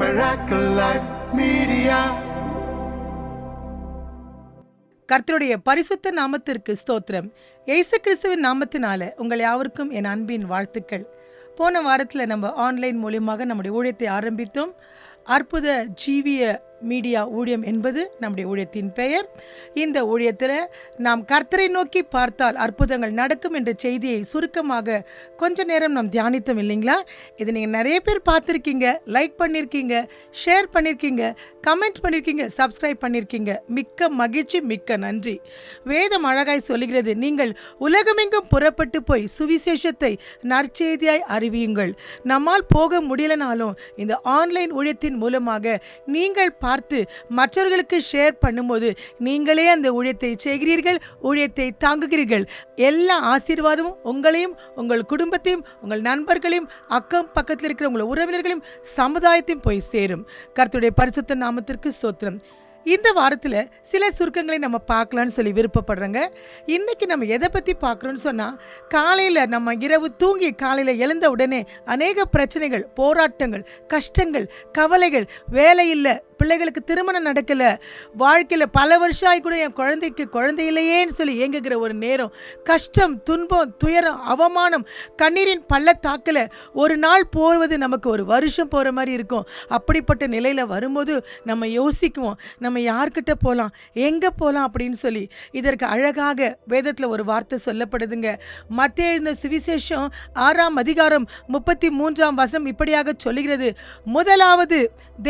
Miracle Life Media. கர்த்தருடைய பரிசுத்த நாமத்திற்கு ஸ்தோத்திரம். இயேசு கிறிஸ்துவின் நாமத்தினால உங்கள் யாவருக்கும் என் அன்பின் வாழ்த்துக்கள். போன வாரத்தில் நம்ம ஆன்லைன் மூலியமாக நம்முடைய ஊழியத்தை ஆரம்பித்தோம். அற்புத ஜீவிய மீடியா ஊழியம் என்பது நம்முடைய ஊழியத்தின் பெயர். இந்த ஊழியத்தில் நாம் கர்த்தரை நோக்கி பார்த்தால் அற்புதங்கள் நடக்கும் என்ற செய்தியை சுருக்கமாக கொஞ்ச நேரம் நாம் தியானித்தோம் இல்லைங்களா? இது நீங்கள் நிறைய பேர் பார்த்துருக்கீங்க, லைக் பண்ணியிருக்கீங்க, ஷேர் பண்ணியிருக்கீங்க, கமெண்ட் பண்ணியிருக்கீங்க, சப்ஸ்கிரைப் பண்ணியிருக்கீங்க. மிக்க மகிழ்ச்சி, மிக்க நன்றி. வேதம் அழகாய் சொல்லுகிறது, நீங்கள் உலகமெங்கும் புறப்பட்டு போய் சுவிசேஷத்தை நற்செய்தியாய் அறிவியுங்கள். நம்மால் போக முடியலனாலும் இந்த ஆன்லைன் ஊழியத்தின் மூலமாக நீங்கள் பார்த்து மற்றவர்களுக்கு ஷேர் பண்ணும்போது நீங்களே அந்த ஊழியத்தை செய்கிறீர்கள், ஊழியத்தை தாங்குகிறீர்கள். எல்லா ஆசீர்வாதமும் உங்களையும், உங்கள் குடும்பத்தையும், உங்கள் நண்பர்களையும், அக்கம் பக்கத்தில் இருக்கிற உங்கள் உறவினர்களையும், சமுதாயத்தையும் போய் சேரும். கர்த்தருடைய பரிசுத்த நாமத்திற்கு ஸ்தோத்திரம். இந்த வாரத்தில் சில சுருக்கங்களை நம்ம பார்க்கலான்னு சொல்லி விருப்பப்படுறோங்க. இன்றைக்கி நம்ம எதை பற்றி பார்க்குறோன்னு சொன்னால், காலையில் நம்ம இரவு தூங்கி காலையில் எழுந்த உடனே அநேக பிரச்சனைகள், போராட்டங்கள், கஷ்டங்கள், கவலைகள், வேலை இல்லை, பிள்ளைகளுக்கு திருமணம் நடக்கலை, வாழ்க்கையில் பல வருஷம் ஆகி கூட என் குழந்தைக்கு குழந்தை இல்லையேன்னு சொல்லி ஏங்குகிற ஒரு நேரம், கஷ்டம், துன்பம், துயரம், அவமானம், கண்ணீரின் பள்ளத்தாக்கில் ஒரு நாள் போவது நமக்கு ஒரு வருஷம் போகிற மாதிரி இருக்கும். அப்படிப்பட்ட நிலையில் வரும்போது நம்ம யோசிக்குவோம், நம்ம யார்கிட்ட போகலாம், எங்கே போகலாம் அப்படின்னு சொல்லி. இதற்கு அழகாக வேதத்தில் ஒரு வார்த்தை சொல்லப்படுதுங்க. மத்தேயு எழுதின சுவிசேஷம் 6ஆம் அதிகாரம் 33ஆம் வசனம் இப்படியாக சொல்லுகிறது, முதலாவது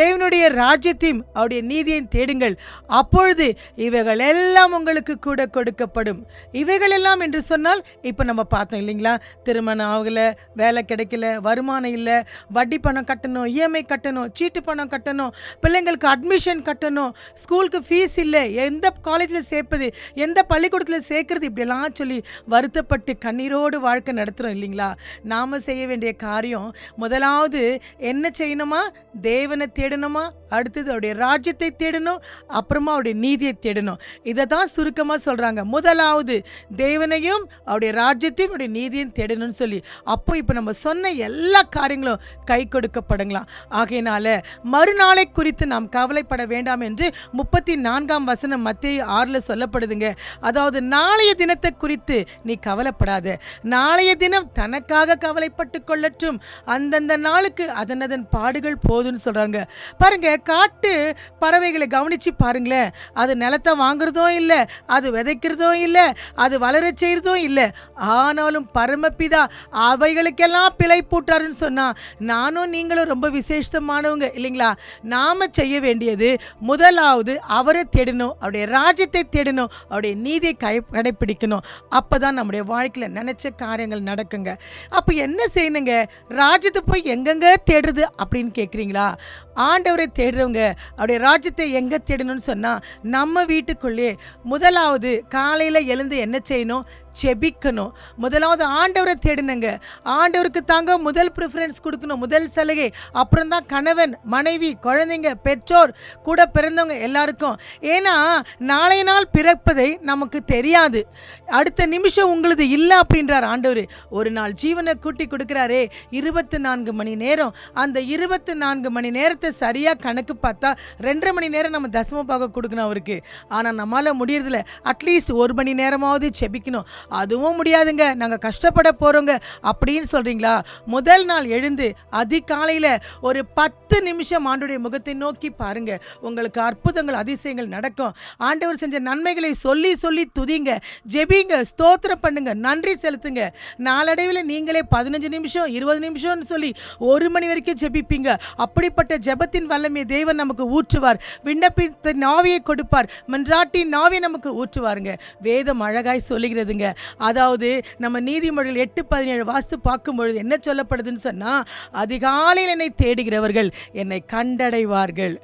தேவனுடைய ராஜ்யத்தையும் அவருடைய நீதியையும் தேடுங்கள், அப்பொழுது இவைகள் எல்லாம் உங்களுக்கு கூட கொடுக்கப்படும். இவைகள் எல்லாம் என்று சொன்னால் இப்போ நம்ம பார்த்தோம் இல்லைங்களா, திருமணம் ஆகலை, வேலை கிடைக்கல, வருமானம் இல்லை, வட்டி பணம் கட்டணும், இஎம்ஐ கட்டணும், சீட்டு பணம் கட்டணும், பிள்ளைங்களுக்கு அட்மிஷன் கட்டணும், ஸ்கூலுக்கு ஃபீஸ் இல்லை, எந்த காலேஜில் சேர்ப்பது, எந்த பள்ளிக்கூடத்தில் சேர்க்கறது, இப்படியெல்லாம் சொல்லி வருத்தப்பட்டு கண்ணீரோடு வாழ்க்கை நடத்துகிறோம் இல்லைங்களா? நாம் செய்ய வேண்டிய காரியம் முதலாவது என்ன செய்யணுமா? தேவனை தேடணுமா, அடுத்தது அவருடைய ராஜ்யத்தை தேடணும், அப்புறமா அவருடைய நீதியை தேடணும். இதை தான் சுருக்கமாக சொல்கிறாங்க, முதலாவது தேவனையும் அவருடைய ராஜ்யத்தையும் அவருடைய நீதியையும் தேடணும்னு சொல்லி. அப்போ இப்போ நம்ம சொன்ன எல்லா காரியங்களும் கை கொடுக்கப்படுங்களாம். ஆகையினால மறுநாளை குறித்து நாம் கவலைப்பட வேண்டாம் என்று 34ஆம் வசனம் மத்தேயு 6 சொல்லப்படுதுங்க. அதாவது நாளைய தினத்தை குறித்து நீ கவலைப்படாத, நாளைய தினம் தனக்காக கவலைப்பட்டு கொள்ளட்டும், அந்தந்த நாளுக்கு அதன் பாடுகள் போதுன்னு சொல்கிறாங்க. பாருங்க, காட்டு பறவைகளை கவனித்து பாருங்களேன். அது நிலத்தை வாங்குறதும் இல்லை, அது விதைக்கிறதும் இல்லை, அது வளர செய்கிறதும் இல்லை. ஆனாலும் பரமபிதா அவைகளுக்கெல்லாம் பிழை பூட்டாருன்னு சொன்னால் நானும் நீங்களும் ரொம்ப விசேஷமானவங்க இல்லைங்களா? நாம் செய்ய வேண்டியது முதலாவது அவரை தேடணும், அவருடைய ராஜ்யத்தை தேடணும், அவருடைய நீதியை கடைப்பிடிக்கணும். அப்போ தான் நம்முடைய வாழ்க்கையில் நினச்ச காரியங்கள் நடக்குங்க. அப்போ என்ன செய்யணுங்க? ராஜ்யத்தை போய் எங்கெங்க தேடுறது அப்படின்னு கேட்குறீங்களா? ஆண்டவரை தேடுறவங்க அவருடைய ராஜ்யத்தை எங்கே தேடணும்னு சொன்னால் நம்ம வீட்டுக்குள்ளே முதலாவது காலையில் எழுந்து என்ன செய்யணும்? செபிக்கணும். முதலாவது ஆண்டவரை தேடணுங்க. ஆண்டவருக்கு தாங்க முதல் ப்ரிஃபரன்ஸ் கொடுக்கணும், முதல் சலுகை. அப்புறம் தான் கணவன், மனைவி, குழந்தைங்க, பெற்றோர், கூட பிறந்தவங்க எல்லாருக்கும். ஏன்னா நாளைய நாள் பிறப்பதை நமக்கு தெரியாது, அடுத்த நிமிஷம் உங்களது இல்லை அப்படின்றார் ஆண்டவர். ஒரு நாள் ஜீவனை கூட்டி கொடுக்குறாரே, 24 மணி நேரம். அந்த 24 மணி நேரத்தை சரியாக கணக்கு பார்த்தா 2.5 மணி நேரம் நம்ம தசம பாகம் கொடுக்கணும் அவருக்கு. ஆனால் நம்மளால் முடியறதில்ல. அட்லீஸ்ட் 1 மணி நேரமாவது செபிக்கணும். அதுவும் முடியாதுங்க, நாங்கள் கஷ்டப்பட போகிறோங்க அப்படின்னு சொல்கிறீங்களா? முதல் நாள் எழுந்து அதிகாலையில் ஒரு 10 நிமிஷம் ஆண்டவருடைய முகத்தை நோக்கி பாருங்க. உங்களுக்கு அற்புதங்கள், அதிசயங்கள் நடக்கும். ஆண்டவர் செஞ்ச நன்மைகளை சொல்லி சொல்லி துதிங்க, ஜெபிங்க, ஸ்தோத்திரம் பண்ணுங்க, நன்றி செலுத்துங்க. நாளடைவில் நீங்களே 15 நிமிஷம் 20 நிமிஷம்னு சொல்லி 1 மணி வரைக்கும் ஜெபிப்பீங்க. அப்படிப்பட்ட ஜெபத்தின் வல்லமை தேவன் நமக்கு ஊற்றுவார். விண்ணப்பித்த நாவியை கொடுப்பார், மன்றாட்டின் நாவியை நமக்கு ஊற்றுவாருங்க. வேதம் அழகாய் சொல்லுகிறதுங்க. அதாவது நம்ம நீதிமொழிகள் 8:17 வாஸ்து பார்க்கும்பொழுது என்ன சொல்லப்படுதுன்னு சொன்னால், அதிகாலையில் என்னை தேடுகிறவர்கள் என்னை கண்டடைவார்கள்.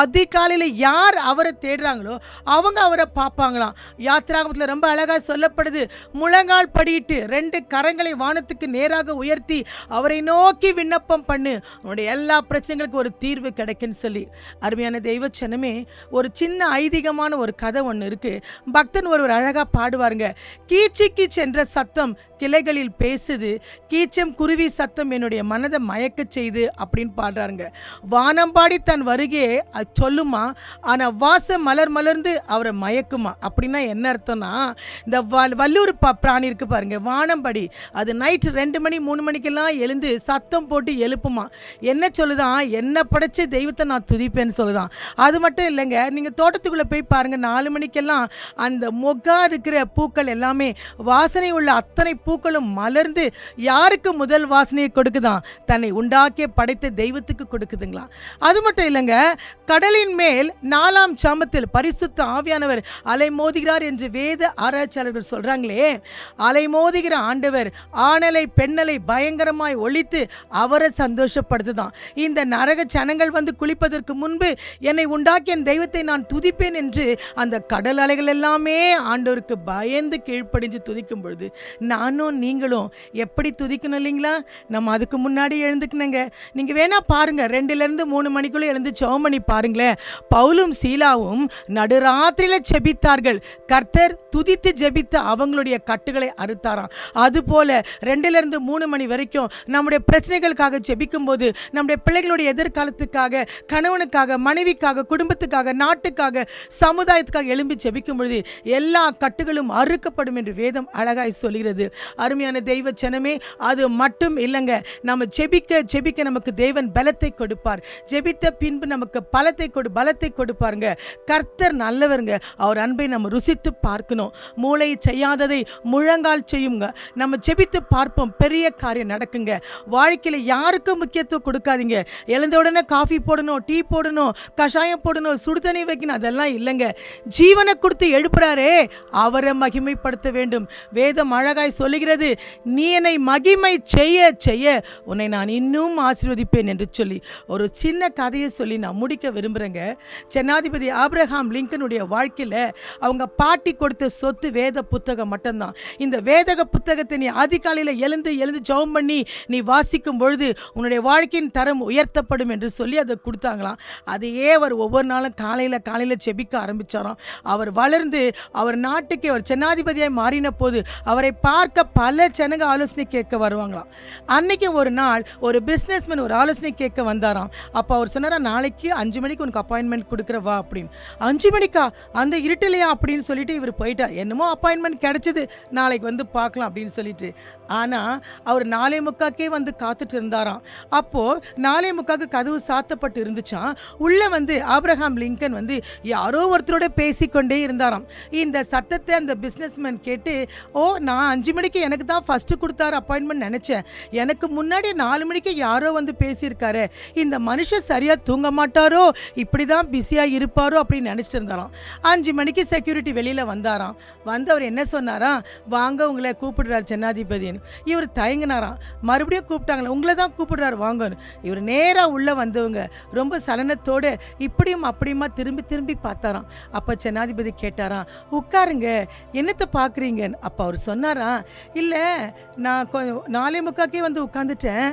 அதிகாலையில் யார் அவரை தேடுறாங்களோ அவங்க அவரை பார்ப்பாங்களாம். யாத்திராகமத்தில் ரொம்ப அழகாக சொல்லப்படுது, முழங்கால் படியிட்டு 2 கரங்களை வானத்துக்கு நேராக உயர்த்தி அவரை நோக்கி விண்ணப்பம் பண்ணு, உன்னுடைய எல்லா பிரச்சனைகளுக்கும் ஒரு தீர்வு கிடைக்குன்னு சொல்லி. அருமையான தெய்வச்சனமே, ஒரு சின்ன ஐதீகமான ஒரு கதை ஒன்று இருக்குது. பக்தன் ஒருவர் அழகாக பாடுவாருங்க. கீச்ச கீச் என்ற சத்தம் கிளைகளில் பேசுது, கீச்சம் குருவி சத்தம் என்னுடைய மனதை மயக்க செய்து அப்படின்னு பாடுறாருங்க. வானம்பாடி தன் வருகையே சொல்லுமா, ஆனால் வாசம் மலர்ந்து அவரை மயக்குமா. அப்படின்னா என்ன அர்த்தம்னா, இந்த வல்லூர் பிராணி இருக்கு பாருங்க, வானம்பாடி, அது நைட்டு 2 மணி 3 மணிக்கெல்லாம் எழுந்து சத்தம் போட்டு எழுப்புமா. என்ன சொல்லுதான், என்ன படைச்ச தெய்வத்தை நான் துதிப்பேன்னு சொல்லுதான். அது மட்டும் இல்லைங்க, நீங்கள் தோட்டத்துக்குள்ளே போய் பாருங்கள், 4 மணிக்கெல்லாம் அந்த மொக்கா இருக்கிற பூக்கள் எல்லாமே வாசனை உள்ள அத்தனை பூக்களும் மலர்ந்து யாருக்கு முதல் வாசனையை கொடுக்குதான், தன்னை உண்டாக்கிய படைத்த தெய்வத்துக்கு கொடுக்குதுங்களா. அது மட்டும் இல்லைங்க, கடலின் மேல் 4ஆம் சாமத்தில் பரிசுத்த ஆவியானவர் அலைமோதுகிறார் என்று வேத ஆராய்ச்சியாளர்கள் சொல்றாங்களே, அலைமோதுகிற ஆண்டவர் ஆணலை பெண்ணலை பயங்கரமாய் ஒழித்து அவரை சந்தோஷப்படுத்துதான். இந்த நரக ஜனங்கள் வந்து குளிப்பதற்கு முன்பு என்னை உண்டாக்கிய என் தெய்வத்தை நான் துதிப்பேன் என்று அந்த கடல் அலைகள் எல்லாமே ஆண்டவருக்கு பயந்து கீழ்ப்படிஞ்சு துதிக்கும் பொழுது நானும் நீங்களும் எப்படி துதிக்கணும் இல்லைங்களா. நம்ம அதுக்கு முன்னாடி எழுந்துக்கணுங்க. நீங்கள் வேணா பாருங்க, 2லேருந்து 3 மணிக்குள்ளே எழுந்து ஜெபம் பண்ணி பாருங்களேன். பவுலும் சீலாவும் நடுராத்திரியில் ஜெபித்தார்கள். கர்த்தர் துதித்து ஜெபித்த அவங்களுடைய கட்டுகளை அறுத்தாராம். அதுபோல 2லேருந்து 3 மணி வரைக்கும் நம்முடைய பிரச்சனைகளுக்காக ஜெபிக்கும் போது, நம்முடைய பிள்ளைகளுடைய எதிர்காலத்துக்காக, கணவனுக்காக, மனைவிக்காக, குடும்பத்துக்காக, நாட்டுக்காக, சமுதாயத்துக்காக எழும்பி ஜெபிக்கும் பொழுது எல்லா கட்டுகளும் அறுக்கப்படும் என்று வேதம் அழகாய் சொல்கிறது. அருமையான தெய்வ ஜனமே, அது மட்டும் இல்லைங்க, நம்ம ஜெபிக்க நமக்கு தேவன் பலத்தை கொடுப்பார். ஜெபித்த பின்பு நமக்கு பலத்தை கொடுப்பாருங்க. கர்த்தர் நல்லவருங்க. அவர் அன்பை நம்ம ருசித்து பார்க்கணும். மூளை செய்யாததை முழங்கால் செய்யுங்க. நம்ம ஜெபித்து பார்ப்போம், பெரிய காரியம் நடக்குங்க. வாழ்க்கையில் யாருக்கும் முக்கியத்துவம் கொடுக்காதீங்க. எழுந்த உடனே காஃபி போடணும், டீ போடணும், கஷாயம் போடணும், சுடுதண்ணி வைக்கணும், அதெல்லாம் இல்லைங்க. ஜீவனை கொடுத்து எழுப்புறாரே, அவரை மகிமைப்படுத்த வேண்டும். வேதம் அழகாய் சொல்லுகிறது, நீ என்னை மகிமை செய்ய செய்ய உன்னை நான் இன்னும் ஆசீர்வதிப்பேன் என்று சொல்லி ஒரு சின்ன கதையை சொல்லி நான் முடிக்க விரும்புகிறேங்க. ஜனாதிபதி ஆபிரகாம் லிங்கனுடைய வாழ்க்கையில் அவங்க பாட்டி கொடுத்த சொத்து வேத புத்தகம் மட்டும்தான். இந்த வேத புத்தகத்தை நீ அதிகாலையில் எழுந்து ஜெபம் பண்ணி நீ வாசிக்கும் பொழுது உன்னுடைய வாழ்க்கையின் தரம் உயர்த்தப்படும் என்று சொல்லி அதை கொடுத்தாங்களாம். அதையே அவர் ஒவ்வொரு நாளும் காலையில் ஜெபிக்க ஆரம்பித்தாராம். அவர் வளர்ந்து அவர் நாட்டுக்கு அவர் ஜனாதிபதியாய் மாறின போது அவரை பார்க்க பல ஜனங்க ஆலோசனை கேட்க வருவாங்களாம். அன்னைக்கு ஒரு நாள் ஒரு பிஸ்னஸ்மேன் ஒரு ஆலோசனை கேட்க வந்தாராம். அப்போ அவர் சொன்னாரா, நாளைக்கு 5 மணிக்கு உனக்கு அப்பாயின்மெண்ட் கொடுக்குறவா அப்படின்னு. 5 மணிக்கா, அந்த இருட்டிலையா அப்படின்னு சொல்லிட்டு இவர் போயிட்டார். என்னமோ அப்பாயின்மெண்ட் கிடைச்சது, நாளைக்கு வந்து பார்க்கலாம் அப்படின்னு சொல்லிட்டு. ஆனால் அவர் 4:45 வந்து காத்துட்டு இருந்தாராம். அப்போது 4:45 கதவு சாத்தப்பட்டு இருந்துச்சான். உள்ளே வந்து ஆபிரகாம் லிங்கன் வந்து யாரோ ஒருத்தரோட பேசிக்கொண்டே இருந்தாராம். இந்த சத்தத்தை அந்த பிஸ்னஸ்மேன் கேட்டு, ஓ, நான் 5 மணிக்கு எனக்கு தான் ஃபஸ்ட்டு கொடுத்தாரு அப்பாயின்மெண்ட் நினச்சேன், எனக்கு முன்னாடி 4 மணிக்கு யாரோ வந்து பேசியிருக்காரு, இந்த மனுஷன் சரியாக தூங்க மாட்டாரோ, இப்படி தான் பிஸியாக இருப்பாரோ அப்படின்னு நினச்சிட்டு இருந்தாராம். 5 மணிக்கு செக்யூரிட்டி வெளியில் வந்தாராம். வந்து அவர் என்ன சொன்னாராம், வாங்க உங்களை கூப்பிடுறார் ஜனாதிபதின்னு. இவர் தயங்கினாராம். மறுபடியும் கூப்பிட்டாங்களே, உங்களை தான் கூப்பிடுறாரு வாங்கன்னு. இவர் நேராக உள்ளே வந்தவங்க ரொம்ப சலனத்தோடு இப்படியும் அப்படியுமா திரும்பி பார்த்தாராம். அப்போ ஜனாதிபதி கேட்டாராம், உட்காருங்க, என்னத்தை பார்க்குறீங்கன்னு. அப்போ அவர் சொன்னாராம், இல்லை, நான் 4:45 வந்து உட்காந்துட்டேன்,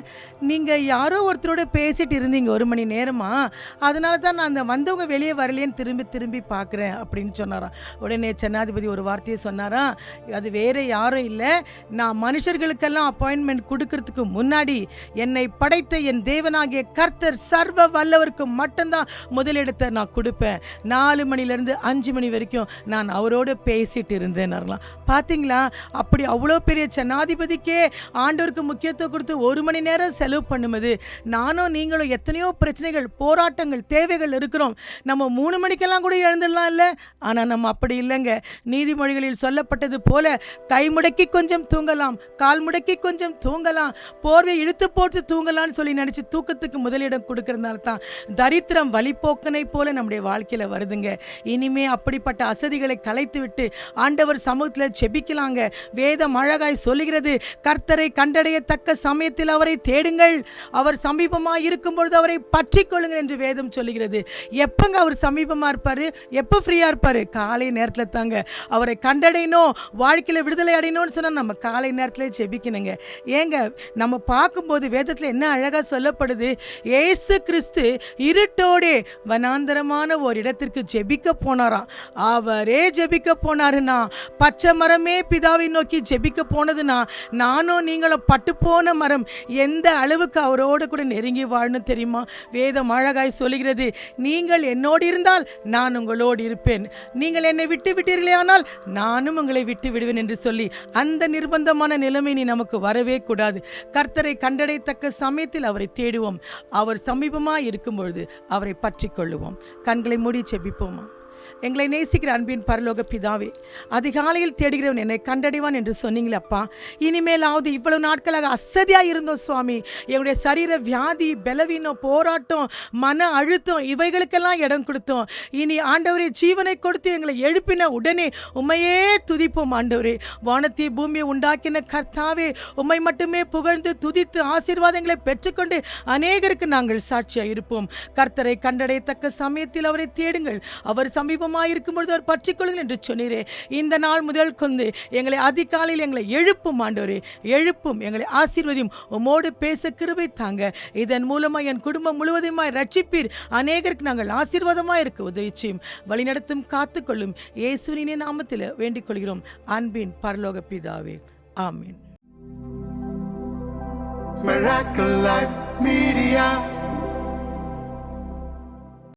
நீங்கள் யாரோ ஒருத்தரோட பேசிட்டு இருந்தீங்க 1 மணி நேரமாக, அதனால தான் நான் அந்த வந்தவங்க வெளியே வரலேன்னு திரும்பி பார்க்குறேன் அப்படின்னு சொன்னாராம். உடனே ஜனாதிபதி ஒரு வார்த்தையை சொன்னாராம், அது வேறு யாரும் இல்லை, நான் மனுஷர்களுக்கெல்லாம் அப்பாயின்மெண்ட் கொடுக்கறதுக்கு முன்னாடி என்னை படைத்த என் தேவனாகிய கர்த்தர் சர்வ வல்லவருக்கு மட்டும்தான் முதலிடத்தை நான் கொடுப்பேன். 4 மணிலேருந்து 5 மணி வரைக்கும் நான் அவரோடு பேசிட்டு இருந்தேன். பார்த்தீங்களா, அப்படி அவ்வளோ பெரிய ஜனாதிபதிக்கே ஆண்டவருக்கு முக்கியத்துவம் கொடுத்து 1 மணி நேரம் செலவு பண்ணும்போது நானும் நீங்களும் எத்தனையோ பிரச்சனைகள், போராட்டங்கள், தேவைகள் இருக்கிறோம். நம்ம 3 மணிக்கெல்லாம் கூட எழுந்துடலாம் இல்லை, ஆனால் நம்ம அப்படி இல்லைங்க. நீதிமொழிகளில் சொல்லப்பட்டது போல கை முடக்கி கொஞ்சம் தூங்கலாம், கால் முடக்கி கொஞ்சம் தூங்கலாம், போர்வை இழுத்து போட்டு தூங்கலாம்னு சொல்லி நினச்சி தூக்கத்துக்கு முதலிடம் கொடுக்கறதுனால தான் தரித்திரம் வழிபோக்கனை போல நம்முடைய வாழ்க்கையில் வருதுங்க. இனிமே அப்படிப்பட்ட அசதிகளை கலைத்து விட்டு ஆண்டவர் சமூகத்தில் செபிக்கலாங்க. வேதம் அழகாய் சொல்லுகிறது, கர்த்தரை கண்டடையத்தக்க சமயத்தில் அவரை தேடுங்கள், அவர் சமீபமாக இருக்கும் பொழுது அவரை பற்றி கொள்ளுங்கள் என்று வேதம் சொல்லுகிறது. எப்பங்க அவர் சமீபமாக இருப்பார், எப்போ ஃப்ரீயாக இருப்பார்? காலை நேரத்தில் தாங்க. அவரை கண்டடையணும், வாழ்க்கையில் விடுதலை அடையணும்னு சொன்னால் நம்ம காலை நேரத்தில் செபிக்கணுங்க. ஏங்க, நம்ம பார்க்கும்போது வேதத்தில் என்ன அழகாக சொல்லப்படுது, இயேசு கிறிஸ்து இருட்டோடே வனாந்தரமான ஒரு இடத்திற்கு ஜெபிக்க போனாராம். அவரே ஜெபிக்க போனாருன்னா பச்சை மரம் மரமே பிதாவை நோக்கி ஜெபிக்க போனதுன்னா நானும் நீங்களும் பட்டுப்போன மரம் எந்த அளவுக்கு அவரோடு கூட நெருங்கி வாழணும் தெரியுமா? வேதம் அழகாய் சொல்கிறது, நீங்கள் என்னோடு இருந்தால் நான் உங்களோடு இருப்பேன், நீங்கள் என்னை விட்டு விட்டீர்களே ஆனால் நானும் உங்களை விட்டு விடுவேன் என்று சொல்லி அந்த நிர்பந்தமான நிலைமை நீ நமக்கு வரவே கூடாது. கர்த்தரை கண்டடையத்தக்க சமயத்தில் அவரை தேடுவோம். அவர் சமீபமாக இருக்கும் பொழுது அவரை பற்றி கொள்ளுவோம். கண்களை மூடி ஜெபிப்போமா? எங்களை நேசிக்கிற அன்பின் பரலோக பிதாவே, அதிகாலையில் தேடுகிறவன் என்னை கண்டடைவான் என்று சொன்னீங்களே அப்பா. இனிமேலாவது இவ்வளவு நாட்களாக அசதியாக இருந்தோம் சுவாமி. எங்களுடைய சரீர வியாதி, பலவீனம், போராட்டம், மன அழுத்தம் இவைகளுக்கெல்லாம் இடம் கொடுத்தோம். இனி ஆண்டவரே ஜீவனை கொடுத்து எங்களை எழுப்பின உடனே உம்மையே துதிப்போம். ஆண்டவரே, வானத்தை பூமியை உண்டாக்கின கர்த்தாவே, உம்மை மட்டுமே புகழ்ந்து துதித்து ஆசீர்வாதங்களை பெற்றுக்கொண்டு அநேகருக்கு நாங்கள் சாட்சியாக இருப்போம். கர்த்தரை கண்டடையத்தக்க சமயத்தில் அவரை தேடுங்கள், அவர் இருக்கும் பொழுது அவர் பற்றிக்கொள்ளுங்கள் என்று சொன்னீரே. இந்த நாள் முதல் கொண்டு எங்களை அதிகாலையில் எங்களை எழுப்பும் ஆண்டவரே, எழுப்பும், எங்களை ஆசீர்வதியும், உம்மோடு பேச கிருபை தாங்க. இதன் மூலமாக என் குடும்பம் முழுவதுமாய் ரட்சிப்பீர். அநேகருக்கு நாங்கள் ஆசீர்வாதமாக இருக்க உதவி செய்யும், வழிநடத்தும், காத்துக்கொள்ளும். இயேசுவின் நாமத்தில் வேண்டிக் கொள்கிறோம் அன்பின் பரலோக பிதாவே, ஆமீன். Miracle Life Media.